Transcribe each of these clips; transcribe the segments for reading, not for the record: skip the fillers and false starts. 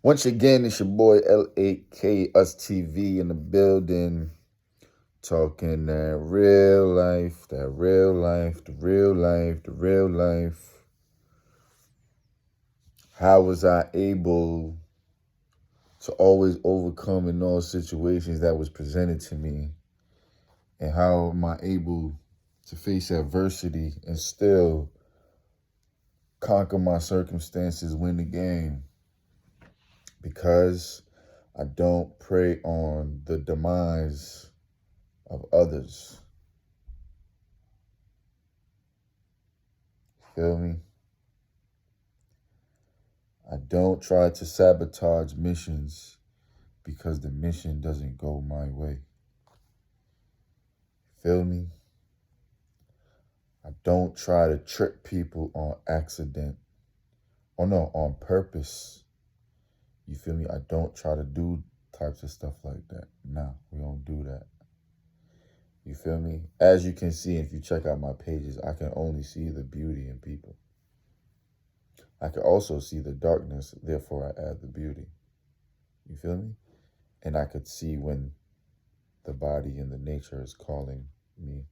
Once again, it's your boy 𝐿8KUSTV in the building, talking that real life, the real life. How was I able to always overcome in all situations that was presented to me? And how am I able to face adversity and still conquer my circumstances, win the game? Because I don't prey on the demise of others. Feel me? I don't try to sabotage missions because the mission doesn't go my way. Feel me? I don't try to trick people on accident. On purpose. You feel me? I don't try to do types of stuff like that. Nah, we don't do that. You feel me? As you can see, if you check out my pages, I can only see the beauty in people. I can also see the darkness, therefore I add the beauty. You feel me? And I could see when the body and the nature is calling me.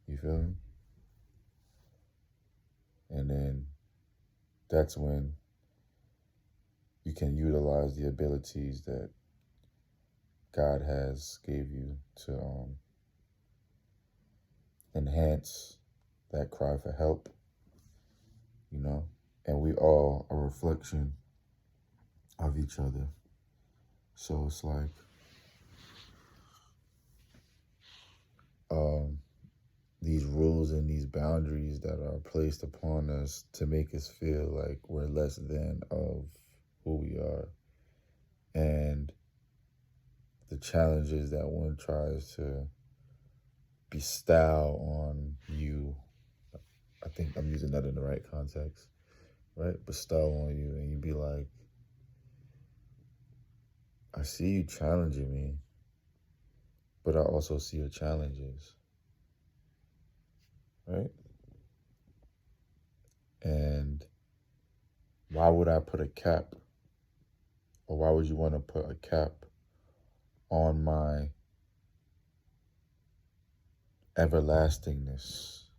You feel me? And then that's when you can utilize the abilities that God has gave you to enhance that cry for help, you know? And we all a reflection of each other. So it's like, these rules and these boundaries that are placed upon us to make us feel like we're less than of who we are. And the challenges that one tries to bestow on you. I think I'm using that in the right context, right? Bestow on you, and you be like, I see you challenging me, but I also see your challenges, right? And why would I put a cap, or why would you want to put a cap on my everlastingness?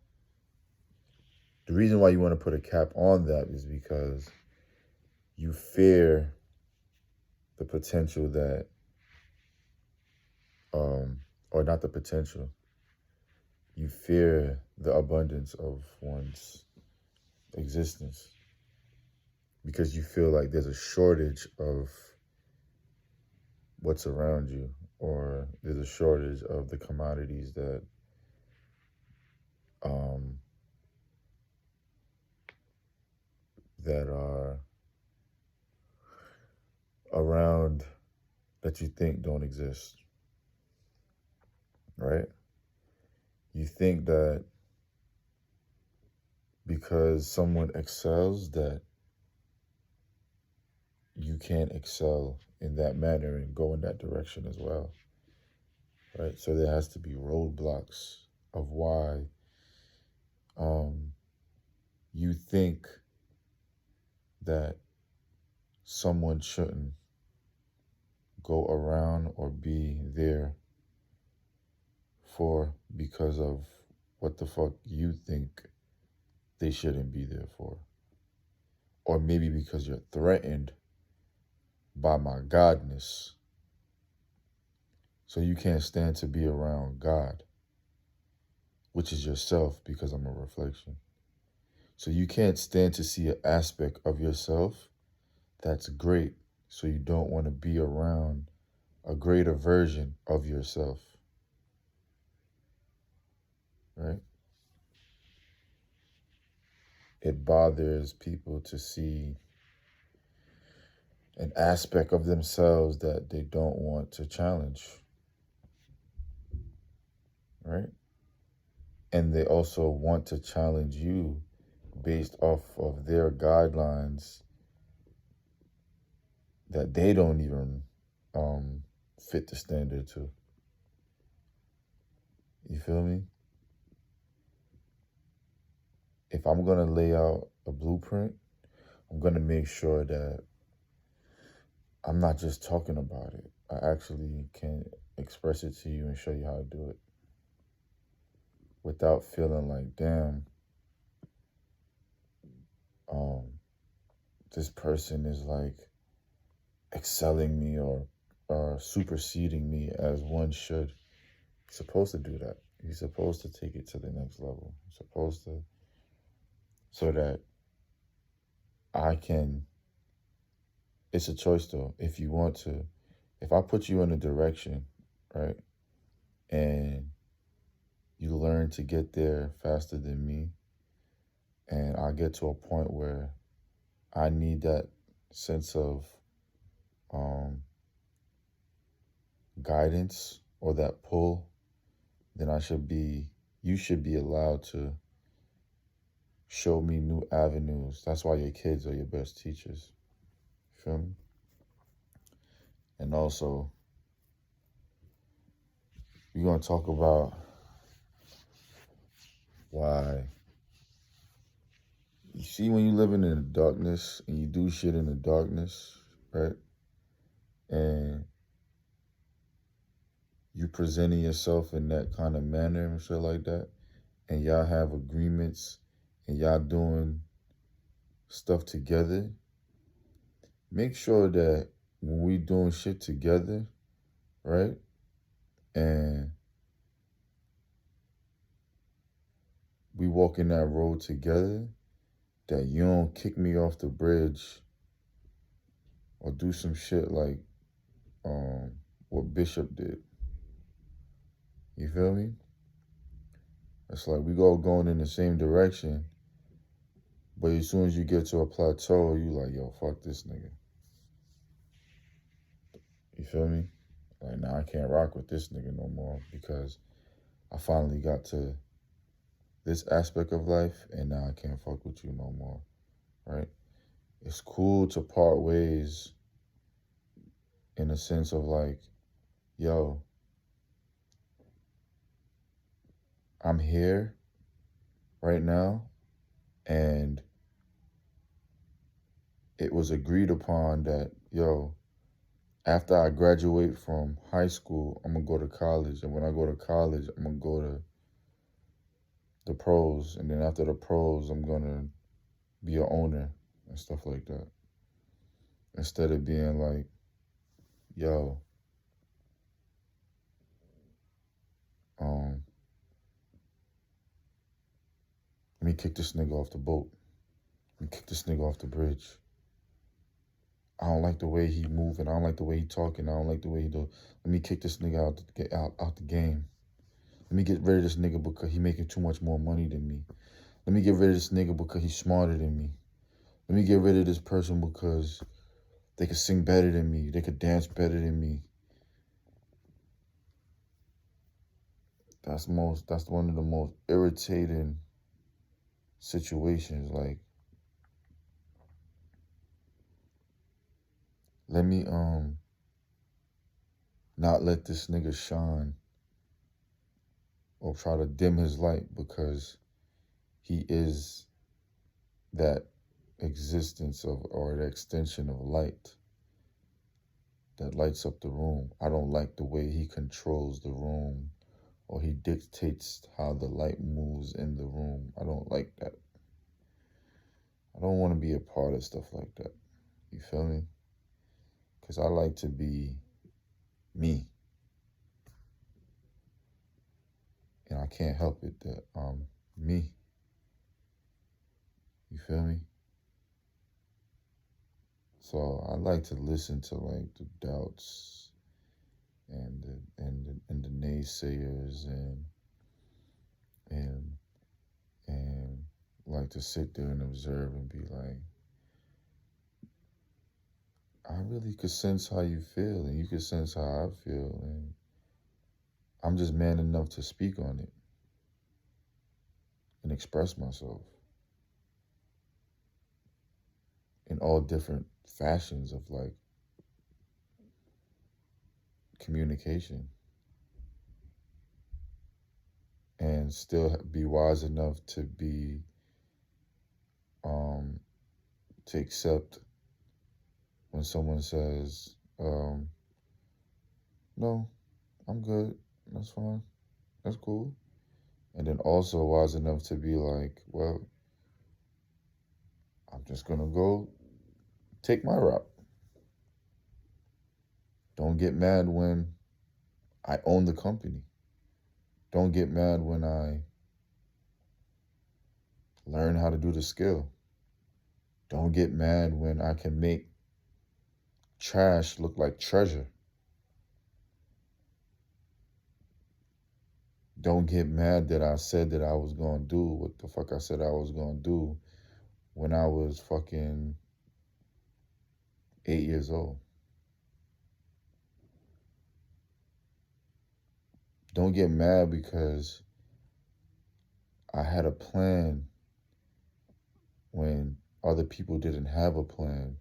The reason why you want to put a cap on that is because you fear the potential that, or not the potential, you fear the abundance of one's existence because you feel like there's a shortage of what's around you, or there's a shortage of the commodities that that are around that you think don't exist, right? You think that because someone excels that you can't excel in that manner and go in that direction as well, right? So there has to be roadblocks of why you think that someone shouldn't go around or be there for because of what the fuck you think they shouldn't be there for. Or maybe because you're threatened by my godness. So you can't stand to be around God, which is yourself, because I'm a reflection. So you can't stand to see an aspect of yourself that's great. So you don't want to be around a greater version of yourself, right? It bothers people to see an aspect of themselves that they don't want to challenge, right? And they also want to challenge you based off of their guidelines that they don't even fit the standard to. You feel me? If I'm gonna lay out a blueprint, I'm gonna make sure that I'm not just talking about it. I actually can express it to you and show you how to do it without feeling like, damn, this person is like excelling me or superseding me as one should. You're supposed to do that. You're supposed to take it to the next level. You're supposed to, so that I can, it's a choice though. If you want to, if I put you in a direction, right, and you learn to get there faster than me, and I get to a point where I need that sense of guidance or that pull, then you should be allowed to show me new avenues. That's why your kids are your best teachers. Feel me? And also, we're going to talk about why. You see, when you're living in the darkness and you do shit in the darkness, right? And you presenting yourself in that kind of manner and shit like that, and y'all have agreements and y'all doing stuff together, make sure that when we doing shit together, right, and we walk in that road together, that you don't kick me off the bridge or do some shit like what Bishop did. You feel me? It's like we all going in the same direction, but as soon as you get to a plateau, you like, yo, fuck this nigga. You feel me? Like, nah, I can't rock with this nigga no more because I finally got to this aspect of life and now I can't fuck with you no more, right? It's cool to part ways in a sense of like, yo, I'm here right now, and it was agreed upon that, yo, after I graduate from high school, I'm going to go to college. And when I go to college, I'm going to go to the pros. And then after the pros, I'm going to be an owner and stuff like that. Instead of being like, yo, let me kick this nigga off the boat. Let me kick this nigga off the bridge. I don't like the way he moving. I don't like the way he talking. I don't like the way he do. Let me kick this nigga out the game. Let me get rid of this nigga because he making too much more money than me. Let me get rid of this nigga because he's smarter than me. Let me get rid of this person because they could sing better than me. They could dance better than me. That's one of the most irritating situations. Like, let me not let this nigga shine or try to dim his light because he is that existence of, or the extension of light that lights up the room. I don't like the way he controls the room or he dictates how the light moves in the room. I don't like that. I don't want to be a part of stuff like that. You feel me? Because I like to be me. And I can't help it that I'm me. You feel me? So I like to listen to like the doubts and the naysayers and like to sit there and observe and be like, I really could sense how you feel and you could sense how I feel, and I'm just man enough to speak on it and express myself in all different fashions of like communication, and still be wise enough to be to accept when someone says, No, I'm good. That's fine. That's cool. And then also wise enough to be like, well, I'm just going to go take my route. Don't get mad when I own the company. Don't get mad when I learn how to do the skill. Don't get mad when I can make trash look like treasure. Don't get mad that I said that I was going to do what the fuck I said I was going to do when I was fucking 8 years old. Don't get mad because I had a plan when other people didn't have a plan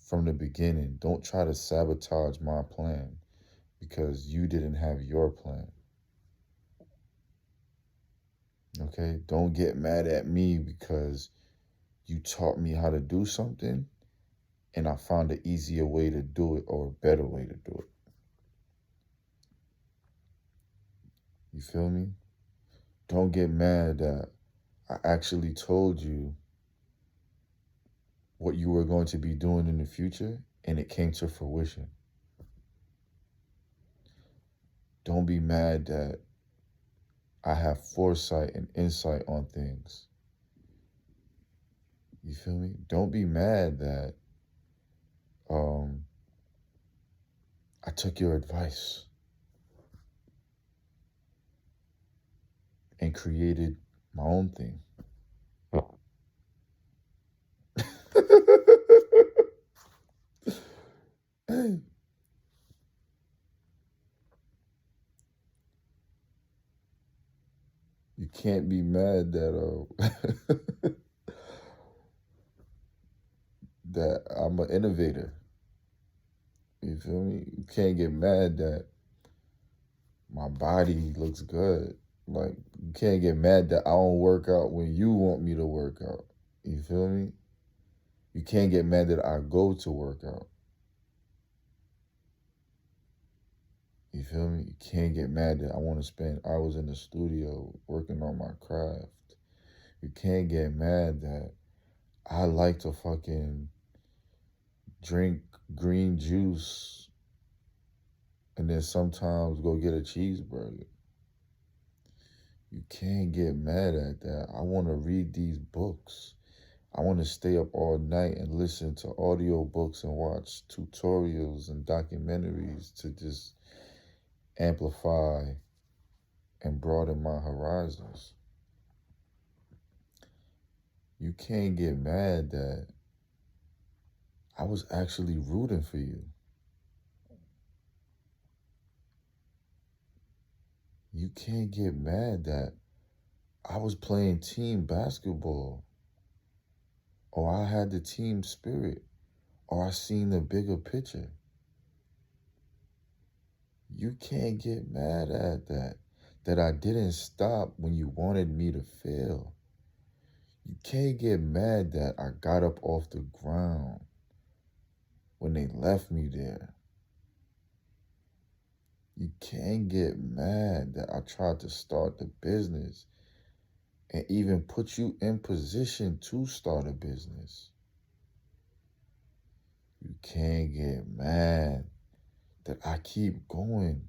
from the beginning. Don't try to sabotage my plan because you didn't have your plan. Okay? Don't get mad at me because you taught me how to do something and I found an easier way to do it or a better way to do it. You feel me? Don't get mad that I actually told you what you were going to be doing in the future and it came to fruition. Don't be mad that I have foresight and insight on things. You feel me? Don't be mad that I took your advice and created my own thing. Hey. You can't be mad that that I'm an innovator. You feel me? You can't get mad that my body looks good. Like, you can't get mad that I don't work out when you want me to work out. You feel me? You can't get mad that I go to work out. You feel me? You can't get mad that I want to spend hours in the studio working on my craft. You can't get mad that I like to fucking drink green juice and then sometimes go get a cheeseburger. You can't get mad at that. I want to read these books. I want to stay up all night and listen to audio books and watch tutorials and documentaries to just amplify and broaden my horizons. You can't get mad that I was actually rooting for you. You can't get mad that I was playing team basketball, or I had the team spirit, or I seen the bigger picture. You can't get mad at that I didn't stop when you wanted me to fail. You can't get mad that I got up off the ground when they left me there. You can't get mad that I tried to start the business and even put you in position to start a business. You can't get mad that I keep going.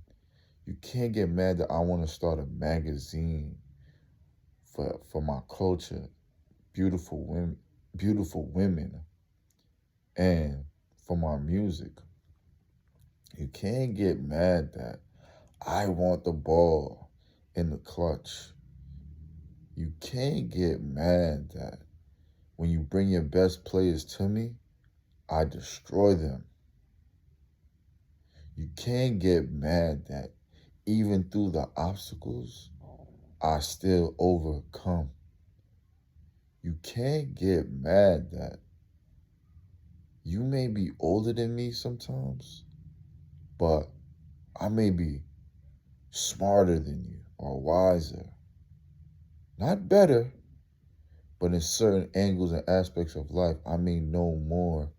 You can't get mad that I want to start a magazine for my culture, beautiful women, and for my music. You can't get mad that I want the ball in the clutch. You can't get mad that when you bring your best players to me, I destroy them. You can't get mad that even through the obstacles, I still overcome. You can't get mad that you may be older than me sometimes, but I may be smarter than you or wiser. Not better, but in certain angles and aspects of life, I may know more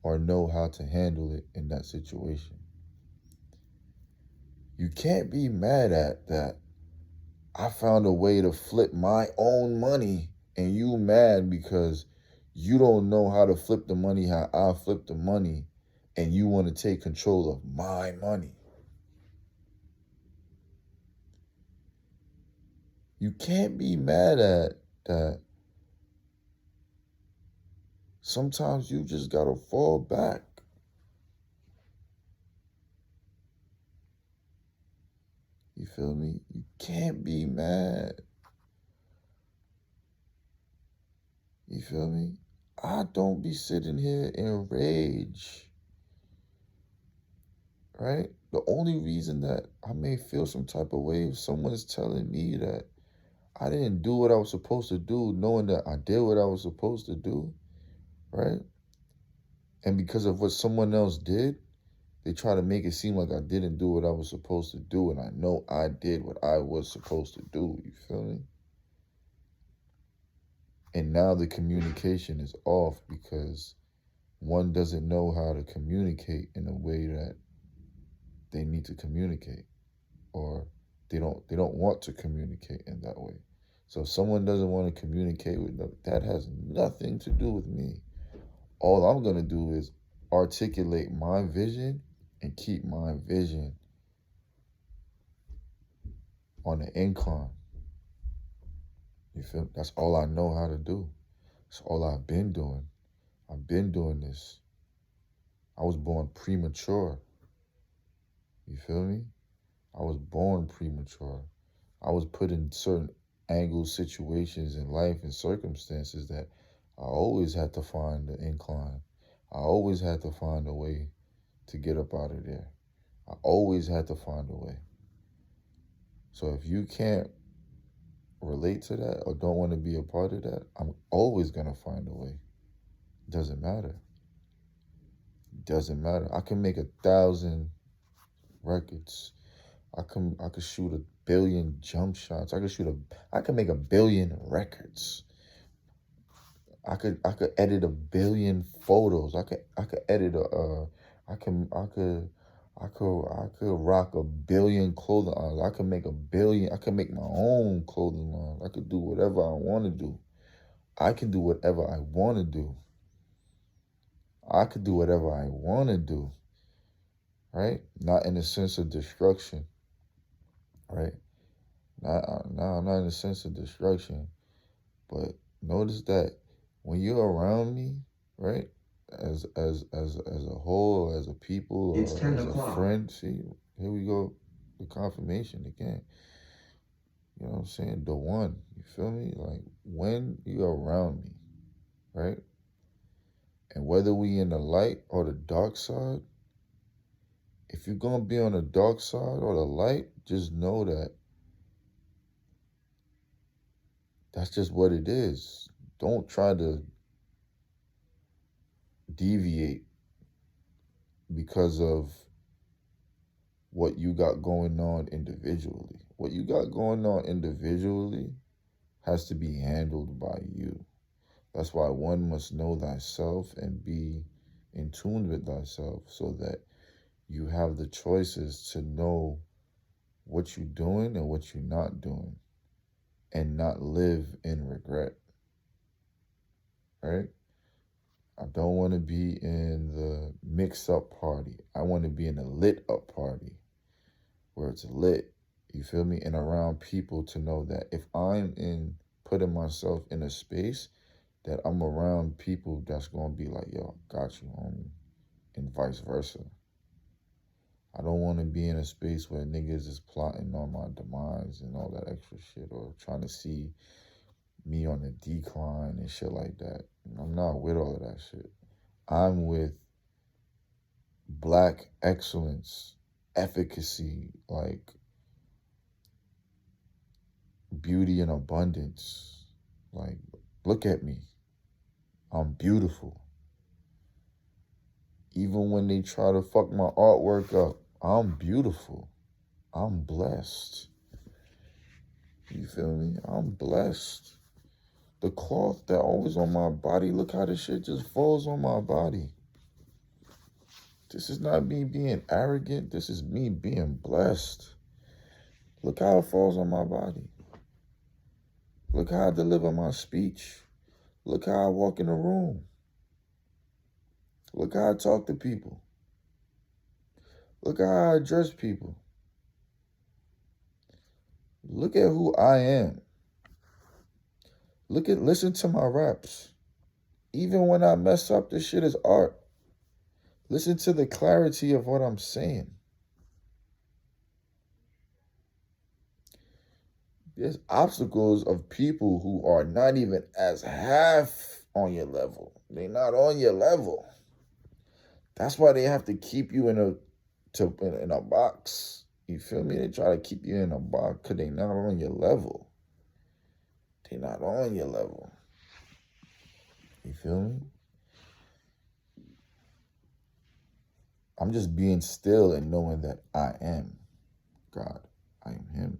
or know how to handle it in that situation. You can't be mad at that. I found a way to flip my own money and you mad because you don't know how to flip the money how I flip the money and you want to take control of my money. You can't be mad at that. Sometimes you just got to fall back. You feel me? You can't be mad. You feel me? I don't be sitting here in rage, right? The only reason that I may feel some type of way if someone is telling me that I didn't do what I was supposed to do, knowing that I did what I was supposed to do, right? And because of what someone else did, they try to make it seem like I didn't do what I was supposed to do, and I know I did what I was supposed to do, you feel me? And now the communication is off because one doesn't know how to communicate in a way that they need to communicate, or they don't want to communicate in that way. So if someone doesn't want to communicate with them, that has nothing to do with me. All I'm going to do is articulate my vision and keep my vision on the incline. You feel me? That's all I know how to do. That's all I've been doing. I've been doing this. I was born premature. You feel me? I was born premature. I was put in certain angles, situations in life and circumstances that I always had to find the incline. I always had to find a way to get up out of there. I always had to find a way. So if you can't relate to that or don't want to be a part of that, I'm always going to find a way. Doesn't matter. Doesn't matter. I can make 1,000 records. I could shoot 1 billion jump shots. I could make 1 billion records. I could edit 1 billion photos. I could edit I could rock 1 billion clothing lines. I could make 1 billion. I could make my own clothing line. I could do whatever I want to do. I can do whatever I want to do. I could do whatever I want to do, right? Not in the sense of destruction, right? Not in the sense of destruction, but notice that when you're around me, right, as a whole, as a people, or as a friend, see, here we go, the confirmation again. You know what I'm saying? The one, you feel me? Like, when you're around me, right? And whether we in the light or the dark side, if you're going to be on the dark side or the light, just know that that's just what it is. Don't try to deviate because of what you got going on individually. What you got going on individually has to be handled by you. That's why one must know thyself and be in tune with thyself so that you have the choices to know what you're doing and what you're not doing and not live in regret, right? I don't want to be in the mix-up party. I want to be in a lit-up party where it's lit, you feel me? And around people to know that if I'm putting myself in a space, that I'm around people that's going to be like, yo, I got you, homie, and vice versa. I don't want to be in a space where niggas is plotting on my demise and all that extra shit or trying to see me on the decline and shit like that. I'm not with all of that shit. I'm with Black excellence, efficacy, like beauty and abundance. Like, look at me. I'm beautiful. Even when they try to fuck my artwork up, I'm beautiful. I'm blessed. You feel me? I'm blessed. The cloth that always on my body, look how this shit just falls on my body. This is not me being arrogant. This is me being blessed. Look how it falls on my body. Look how I deliver my speech. Look how I walk in a room. Look how I talk to people. Look how I address people. Look at who I am. Listen to my raps. Even when I mess up, this shit is art. Listen to the clarity of what I'm saying. There's obstacles of people who are not even as half on your level. They're not on your level. That's why they have to keep you in a box. You feel me? They try to keep you in a box because they're not on your level. They're not on your level. You feel me? I'm just being still and knowing that I am God. I am Him.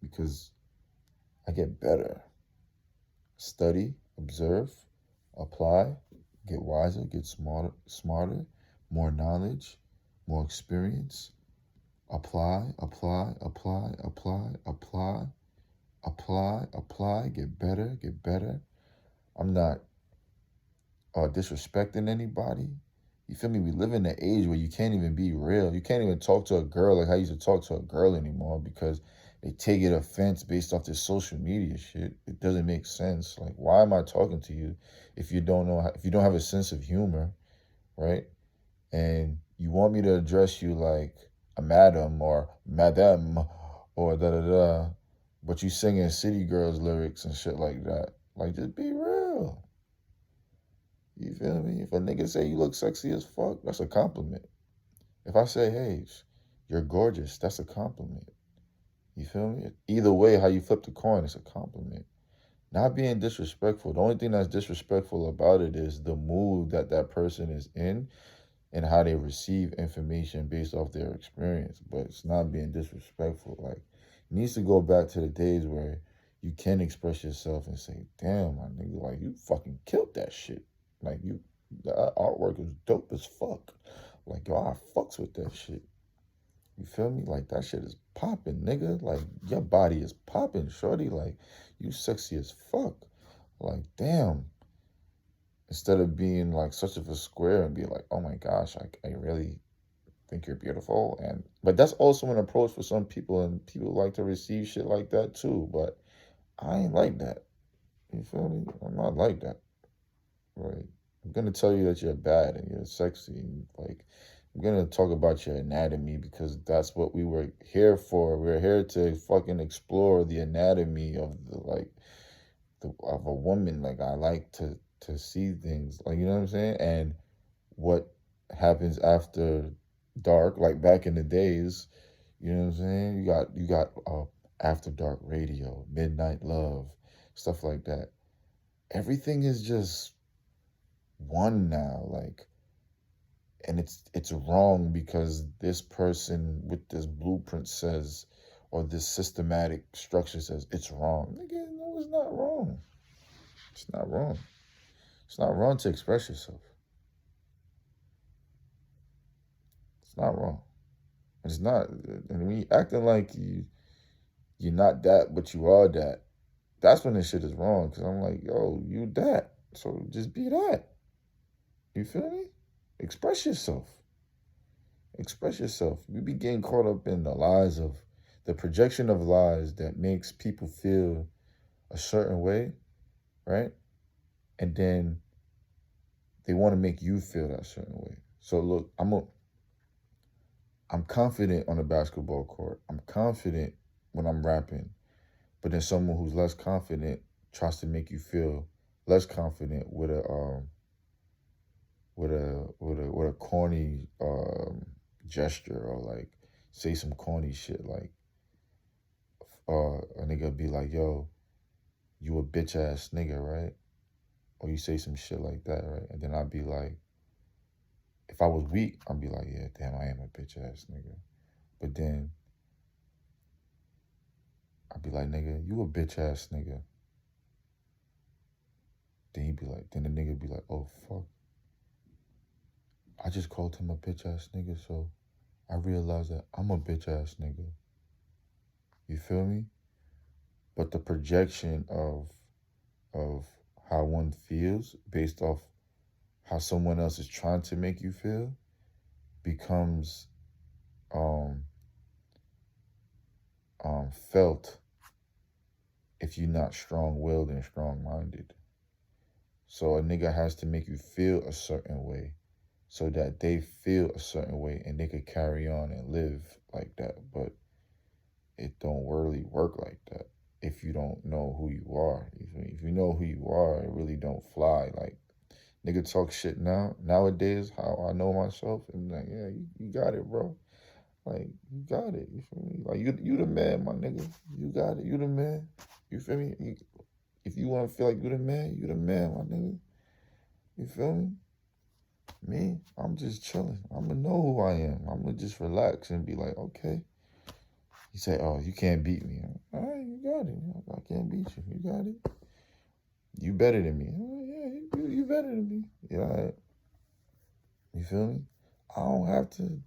Because I get better. Study, observe, apply, get wiser, get smarter, more knowledge, more experience. Apply, get better. I'm not disrespecting anybody. You feel me? We live in an age where you can't even be real. You can't even talk to a girl like how you used to talk to a girl anymore because they take it offense based off this social media shit. It doesn't make sense. Like, why am I talking to you if you don't have a sense of humor, right? And you want me to address you like a madam or madame or da-da-da, but you singing City Girls lyrics and shit like that. Like, just be real. You feel me? If a nigga say you look sexy as fuck, that's a compliment. If I say, hey, you're gorgeous, that's a compliment. You feel me? Either way, how you flip the coin, it's a compliment. Not being disrespectful. The only thing that's disrespectful about it is the mood that person is in and how they receive information based off their experience. But it's not being disrespectful. Like, it needs to go back to the days where you can express yourself and say, damn, my nigga, like, you fucking killed that shit. Like, the artwork is dope as fuck. Like, yo, I fucks with that shit. You feel me? Like, that shit is popping, nigga. Like, your body is popping, shorty. Like, you sexy as fuck. Like, damn. Instead of being, like, such of a square and be like, oh, my gosh, I really think you're beautiful. But that's also an approach for some people, and people like to receive shit like that, too. But I ain't like that. You feel me? I'm not like that. Right? I'm going to tell you that you're bad and you're sexy. And, like, I'm going to talk about your anatomy because that's what we were here for. We're here to fucking explore the anatomy of of a woman. Like, I like to see things, like, you know what I'm saying? And what happens after dark, like back in the days, you know what I'm saying? You got after dark radio, midnight love, stuff like that. Everything is just one now, like, and it's wrong because this person with this blueprint says, or this systematic structure says it's wrong. Nigga, no, it's not wrong. It's not wrong. It's not wrong to express yourself. It's not wrong. It's not. And when you acting like you're not that, but you are that, that's when this shit is wrong. Because I'm like, yo, you that. So just be that. You feel me? Express yourself. Express yourself. We be getting caught up in the projection of lies that makes people feel a certain way, right? And then they want to make you feel that certain way. So look, I'm confident on the basketball court. I'm confident when I'm rapping. But then someone who's less confident tries to make you feel less confident with a corny gesture, or like say some corny shit, like a nigga be like, yo, you a bitch ass nigga, right? Or you say some shit like that, right? And then I'd be like, if I was weak, I'd be like, yeah, damn, I am a bitch ass nigga. But then I'd be like, nigga, you a bitch ass nigga. Then the nigga be like, oh, fuck. I just called him a bitch-ass nigga, so I realized that I'm a bitch-ass nigga. You feel me? But the projection of how one feels based off how someone else is trying to make you feel becomes felt if you're not strong-willed and strong-minded. So a nigga has to make you feel a certain way so that they feel a certain way and they could carry on and live like that. But it don't really work like that if you don't know who you are. If you know who you are, it really don't fly. Like, nigga talk shit nowadays, how I know myself, and like, yeah, you got it, bro. Like, you got it, you feel me? Like, you the man, my nigga. You got it, you the man. You feel me? If you want to feel like you the man, my nigga. You feel me? Me, I'm just chilling. I'm going to know who I am. I'm going to just relax and be like, okay. You say, oh, you can't beat me. All right, you got it. I can't beat you. You got it. You better than me. Oh, yeah, you better than me. Yeah, all right. You feel me? I don't have to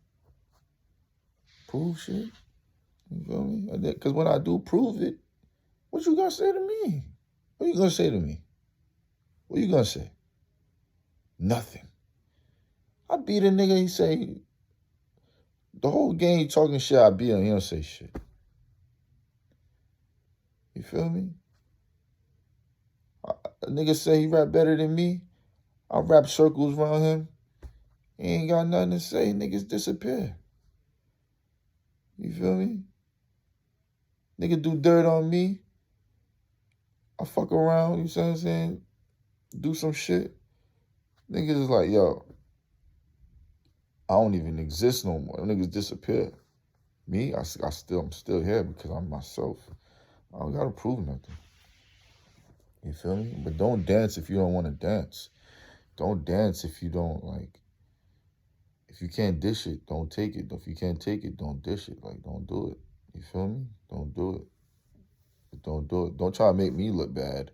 prove shit. You feel me? Because when I do prove it, what you gonna say to me? What you gonna say to me? What you gonna say? Nothing. I beat a nigga, he say, the whole game he talking shit, I beat him, he don't say shit. You feel me? A nigga say he rap better than me, I rap circles around him, he ain't got nothing to say, niggas disappear. You feel me? Nigga do dirt on me, I fuck around, you see what I'm saying? Do some shit. Niggas is like, yo, I don't even exist no more. Niggas disappear. Me, I'm still here because I'm myself. I don't gotta prove nothing. You feel me? But don't dance if you don't want to dance. Don't dance if you don't, like, if you can't dish it, don't take it. If you can't take it, don't dish it. Like, don't do it. You feel me? Don't do it. Don't do it. Don't try to make me look bad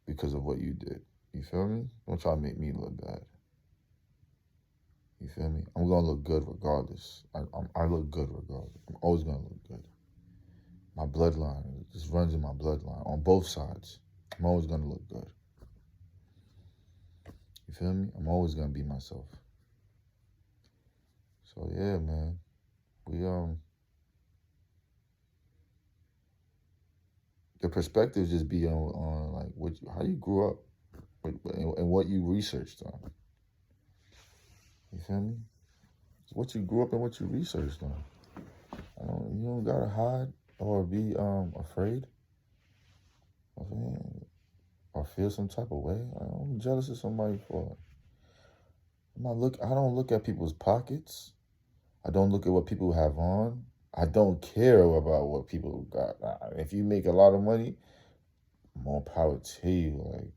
because of what you did. You feel me? Don't try to make me look bad. You feel me? I'm going to look good regardless. I look good regardless. I'm always going to look good. My bloodline, it just runs in my bloodline on both sides. I'm always going to look good. You feel me? I'm always going to be myself. So, yeah, man. The perspectives just be on like, how you grew up and what you researched on. You feel me? It's what you grew up and what you researched on. You don't got to hide or be afraid. Or feel some type of way. I'm jealous of somebody for it. I don't look at people's pockets. I don't look at what people have on. I don't care about what people got. If you make a lot of money, more power to you. Like,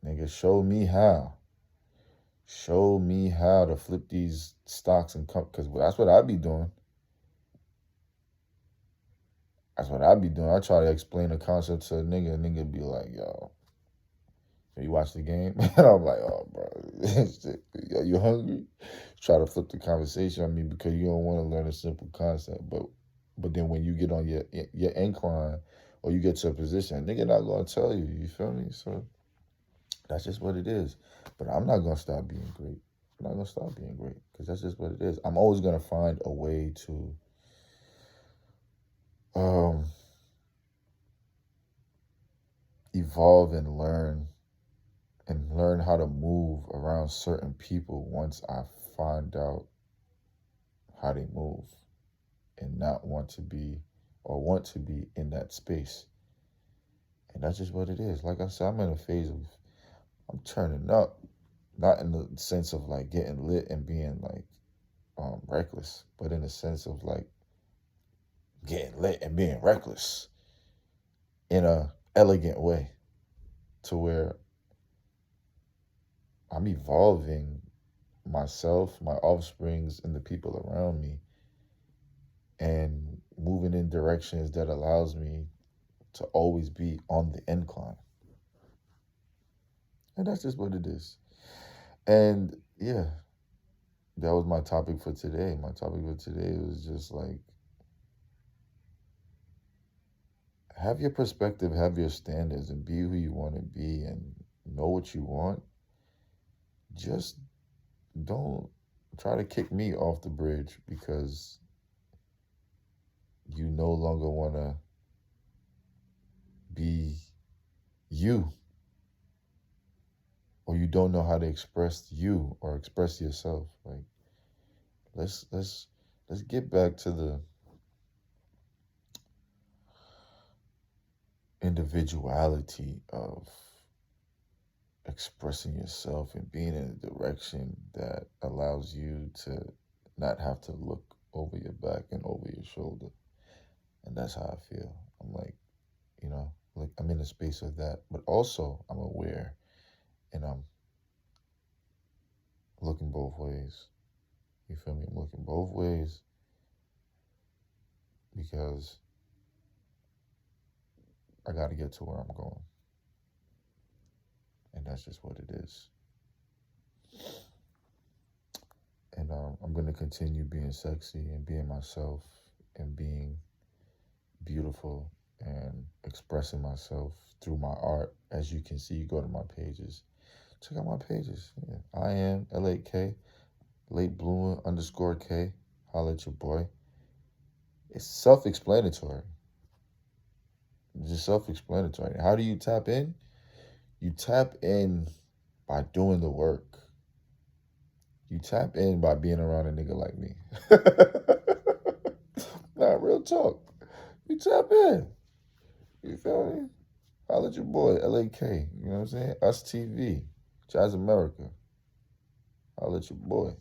nigga, show me how. Show me how to flip these stocks and come, because that's what I be doing. That's what I be doing. I try to explain the concept to a nigga be like, yo, you watch the game? And I'm like, oh, bro, you hungry? Try to flip the conversation on me because you don't want to learn a simple concept. But then when you get on your incline or you get to a position, nigga not going to tell you, you feel me? So that's just what it is. But I'm not going to stop being great. I'm not going to stop being great because that's just what it is. I'm always going to find a way to evolve and learn how to move around certain people once I find out how they move and not want to be in that space. And that's just what it is. Like I said, I'm in a phase of, I'm turning up, not in the sense of like getting lit and being like reckless, but in the sense of like getting lit and being reckless in a elegant way to where I'm evolving myself, my offsprings, and the people around me and moving in directions that allows me to always be on the incline. And that's just what it is. And yeah, that was my topic for today. My topic for today was just like, have your perspective, have your standards, and be who you want to be and know what you want. Just don't try to kick me off the bridge because you no longer want to be you, or you don't know how to express you or express yourself. Like, let's get back to the individuality of expressing yourself and being in a direction that allows you to not have to look over your back and over your shoulder. And that's how I feel. I'm like, like I'm in a space of that, but also I'm aware and I'm looking both ways. You feel me? I'm looking both ways because I got to get to where I'm going. And that's just what it is. And I'm going to continue being sexy and being myself and being beautiful and expressing myself through my art. As you can see, you go to my pages. Check out my pages. Yeah. I am 𝐿8K, 𝗦𝘂𝗯𝘀𝗰𝐿𝐿8K. Holla at your boy. It's self-explanatory. It's just self-explanatory. How do you tap in? You tap in by doing the work. You tap in by being around a nigga like me. Nah, real talk. You tap in. You feel me? Holla at your boy, 𝐿8K. You know what I'm saying? Us TV. Jazz America. Holla at your boy.